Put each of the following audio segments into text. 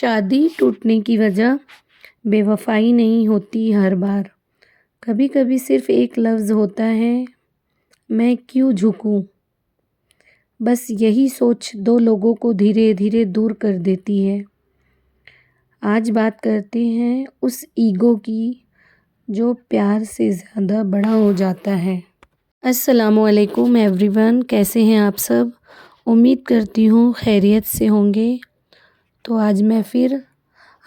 شادی ٹوٹنے کی وجہ بے وفائی نہیں ہوتی ہر بار، کبھی کبھی صرف ایک لفظ ہوتا ہے، میں کیوں جھکوں؟ بس یہی سوچ دو لوگوں کو دھیرے دھیرے دور کر دیتی ہے۔ آج بات کرتے ہیں اس ایگو کی جو پیار سے زیادہ بڑا ہو جاتا ہے۔ السلام علیکم ایوری ون، کیسے ہیں آپ سب؟ امید کرتی ہوں خیریت سے ہوں گے۔ تو آج میں پھر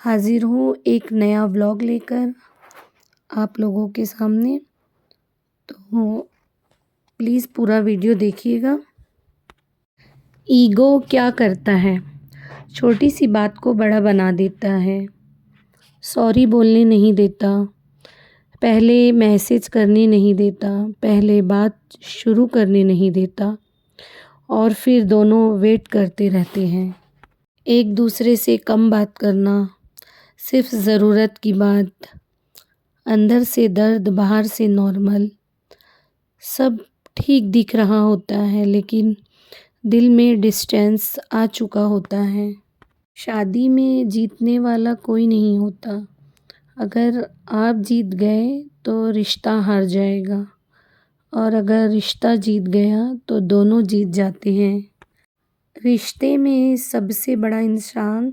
حاضر ہوں ایک نیا ولاگ لے کر آپ لوگوں کے سامنے، تو پلیز پورا ویڈیو دیکھیے گا۔ ایگو کیا کرتا ہے؟ چھوٹی سی بات کو بڑا بنا دیتا ہے، سوری بولنے نہیں دیتا، پہلے میسج کرنے نہیں دیتا، پہلے بات شروع کرنے نہیں دیتا، اور پھر دونوں ویٹ کرتے رہتے ہیں۔ ایک دوسرے سے کم بات کرنا، صرف ضرورت کی بات، اندر سے درد باہر سے نارمل، سب ٹھیک دکھ رہا ہوتا ہے لیکن دل میں ڈسٹینس آ چکا ہوتا ہے۔ شادی میں جیتنے والا کوئی نہیں ہوتا، اگر آپ جیت گئے تو رشتہ ہار جائے گا، اور اگر رشتہ جیت گیا تو دونوں جیت جاتے ہیں۔ رشتے میں سب سے بڑا انسان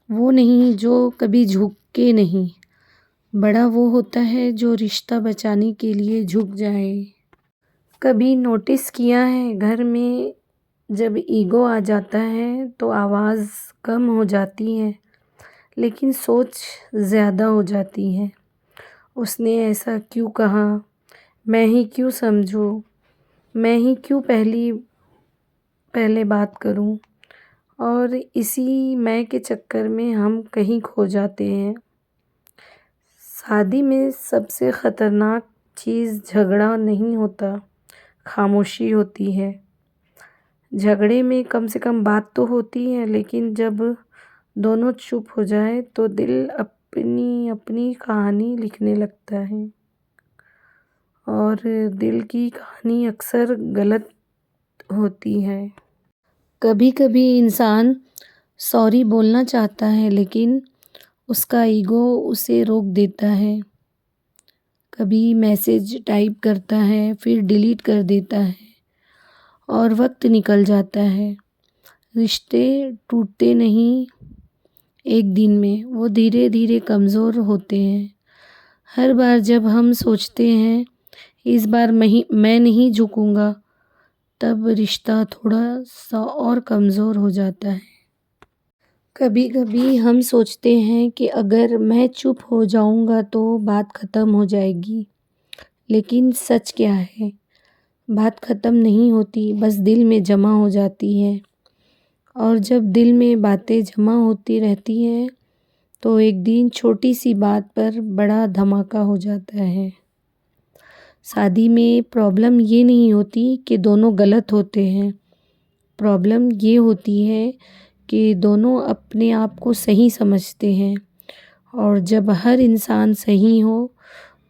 وہ نہیں جو کبھی جھکے نہیں، بڑا وہ ہوتا ہے جو رشتہ بچانے کے لیے جھک جائے۔ کبھی نوٹس کیا ہے گھر میں جب ایگو آ جاتا ہے تو آواز کم ہو جاتی ہے لیکن سوچ زیادہ ہو جاتی ہے۔ اس نے ایسا کیوں کہا؟ میں ہی کیوں سمجھوں؟ میں ہی کیوں پہلے بات کروں؟ اور اسی میں کے چکر میں ہم کہیں کھو جاتے ہیں۔ شادی میں سب سے خطرناک چیز جھگڑا نہیں ہوتا، خاموشی ہوتی ہے۔ جھگڑے میں کم سے کم بات تو ہوتی ہے، لیکن جب دونوں چپ ہو جائے تو دل اپنی اپنی کہانی لکھنے لگتا ہے، اور دل کی کہانی اکثر غلط ہوتی ہے۔ کبھی کبھی انسان سوری بولنا چاہتا ہے لیکن اس کا ایگو اسے روک دیتا ہے۔ کبھی میسج ٹائپ کرتا ہے پھر ڈیلیٹ کر دیتا ہے اور وقت نکل جاتا ہے۔ رشتے ٹوٹتے نہیں ایک دن میں، وہ دھیرے دھیرے کمزور ہوتے ہیں۔ ہر بار جب ہم سوچتے ہیں اس بار میں نہیں جھکوں گا، تب رشتہ تھوڑا سا اور کمزور ہو جاتا ہے۔ کبھی کبھی ہم سوچتے ہیں کہ اگر میں چپ ہو جاؤں گا تو بات ختم ہو جائے گی، لیکن سچ کیا ہے؟ بات ختم نہیں ہوتی، بس دل میں جمع ہو جاتی ہے، اور جب دل میں باتیں جمع ہوتی رہتی ہیں تو ایک دن چھوٹی سی بات پر بڑا دھماکہ ہو جاتا ہے۔ شادی میں پرابلم یہ نہیں ہوتی کہ دونوں غلط ہوتے ہیں، پرابلم یہ ہوتی ہے کہ دونوں اپنے آپ کو صحیح سمجھتے ہیں، اور جب ہر انسان صحیح ہو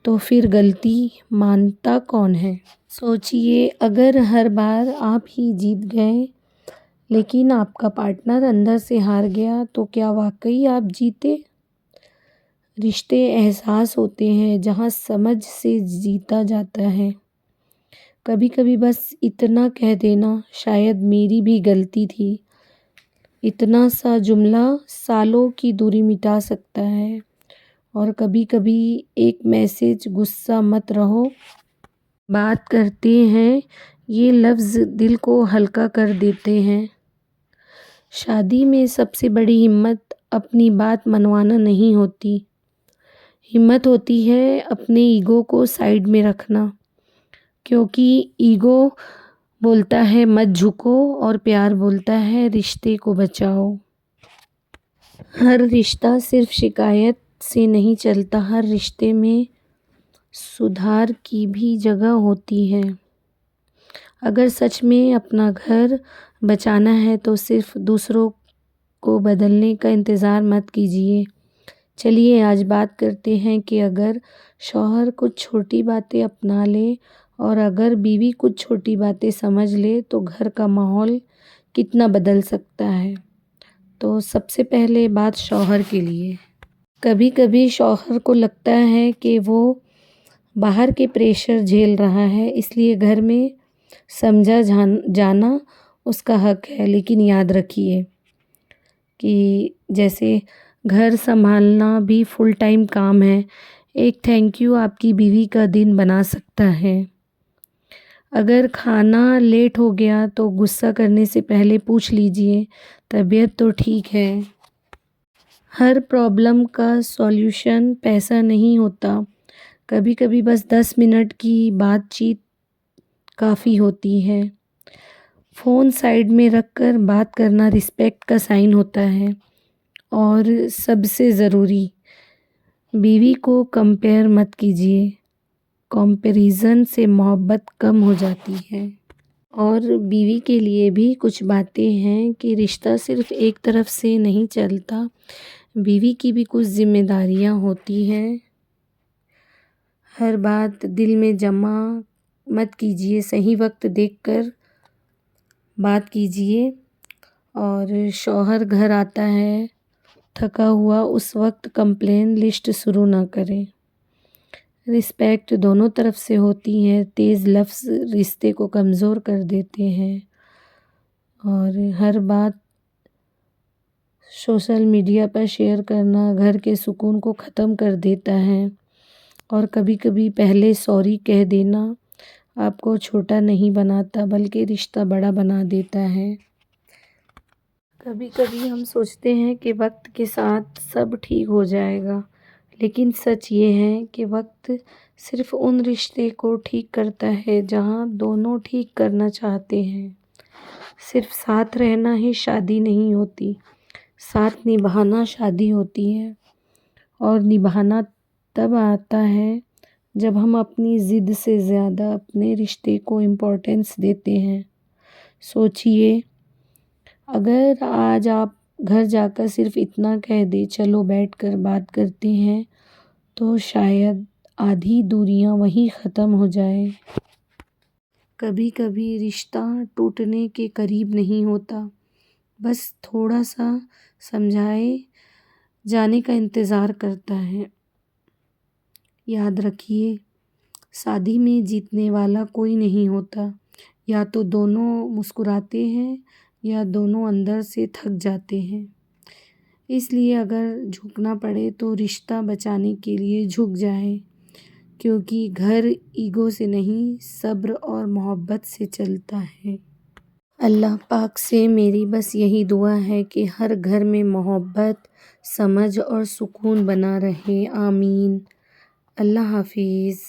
تو پھر غلطی مانتا کون ہے؟ سوچئے اگر ہر بار آپ ہی جیت گئے لیکن آپ کا پارٹنر اندر سے ہار گیا تو کیا واقعی آپ جیتے؟ رشتے احساس ہوتے ہیں جہاں سمجھ سے جیتا جاتا ہے۔ کبھی کبھی بس اتنا کہہ دینا، شاید میری بھی غلطی تھی، اتنا سا جملہ سالوں کی دوری مٹا سکتا ہے۔ اور کبھی کبھی ایک میسج غصہ مت رہو بات کرتے ہیں، یہ لفظ دل کو ہلکا کر دیتے ہیں۔ شادی میں سب سے بڑی ہمت اپنی بات منوانا نہیں ہوتی، ہمت ہوتی ہے اپنے ایگو کو سائیڈ میں رکھنا، کیونکہ ایگو بولتا ہے مت جھکو اور پیار بولتا ہے رشتے کو بچاؤ۔ ہر رشتہ صرف شکایت سے نہیں چلتا، ہر رشتے میں سدھار کی بھی جگہ ہوتی ہے۔ اگر سچ میں اپنا گھر بچانا ہے تو صرف دوسروں کو بدلنے کا انتظار مت کیجیے۔ چلیے آج بات کرتے ہیں کہ اگر شوہر کچھ چھوٹی باتیں اپنا لے اور اگر بیوی کچھ چھوٹی باتیں سمجھ لے تو گھر کا ماحول کتنا بدل سکتا ہے۔ تو سب سے پہلے بات شوہر کے لیے. کبھی کبھی شوہر کو لگتا ہے کہ وہ باہر کے پریشر جھیل رہا ہے، اس لیے گھر میں سمجھا جانا اس کا حق ہے. لیکن یاد رکھیے کہ جیسے گھر سنبھالنا بھی فل ٹائم کام ہے. ایک تھینک یو آپ کی بیوی کا دن بنا سکتا ہے. اگر کھانا لیٹ ہو گیا تو غصہ کرنے سے پہلے پوچھ لیجئے طبیعت تو ٹھیک ہے. ہر پرابلم کا سولوشن پیسہ نہیں ہوتا. کبھی کبھی بس 10 منٹ کی بات چیت کافی ہوتی ہے. فون سائڈ میں رکھ کر بات کرنا رسپیکٹ کا سائن ہوتا ہے. اور سب سے ضروری، بیوی کو کمپیئر مت کیجیے. کمپیریزن سے محبت کم ہو جاتی ہے. اور بیوی کے لیے بھی کچھ باتیں ہیں کہ رشتہ صرف ایک طرف سے نہیں چلتا. بیوی کی بھی کچھ ذمہ داریاں ہوتی ہیں. ہر بات دل میں جمع مت کیجیے، صحیح وقت دیکھ کر بات کیجیے. اور شوہر گھر آتا ہے تھکا ہوا، اس وقت کمپلین لسٹ شروع نہ کریں. رسپیکٹ دونوں طرف سے ہوتی ہے. تیز لفظ رشتے کو کمزور کر دیتے ہیں. اور ہر بات سوشل میڈیا پر شیئر کرنا گھر کے سکون کو ختم کر دیتا ہے. اور کبھی کبھی پہلے سوری کہہ دینا آپ کو چھوٹا نہیں بناتا بلکہ رشتہ بڑا بنا دیتا ہے. کبھی کبھی ہم سوچتے ہیں کہ وقت کے ساتھ سب ٹھیک ہو جائے گا، لیکن سچ یہ ہے کہ وقت صرف ان رشتے کو ٹھیک کرتا ہے جہاں دونوں ٹھیک کرنا چاہتے ہیں. صرف ساتھ رہنا ہی شادی نہیں ہوتی، ساتھ نبھانا شادی ہوتی ہے. اور نبھانا تب آتا ہے جب ہم اپنی ضد سے زیادہ اپنے رشتے کو امپورٹنس دیتے ہیں. سوچئے، اگر آج آپ گھر جا کر صرف اتنا کہہ دیں چلو بیٹھ کر بات کرتے ہیں، تو شاید آدھی دوریاں وہیں ختم ہو جائیں. کبھی کبھی رشتہ ٹوٹنے کے قریب نہیں ہوتا، بس تھوڑا سا سمجھائے جانے کا انتظار کرتا ہے. یاد رکھیے، شادی میں جیتنے والا کوئی نہیں ہوتا. یا تو دونوں مسکراتے ہیں یا دونوں اندر سے تھک جاتے ہیں. اس لیے اگر جھکنا پڑے تو رشتہ بچانے کے لیے جھک جائیں، کیونکہ گھر ایگو سے نہیں صبر اور محبت سے چلتا ہے. اللہ پاک سے میری بس یہی دعا ہے کہ ہر گھر میں محبت، سمجھ اور سکون بنا رہے. آمین. اللہ حافظ.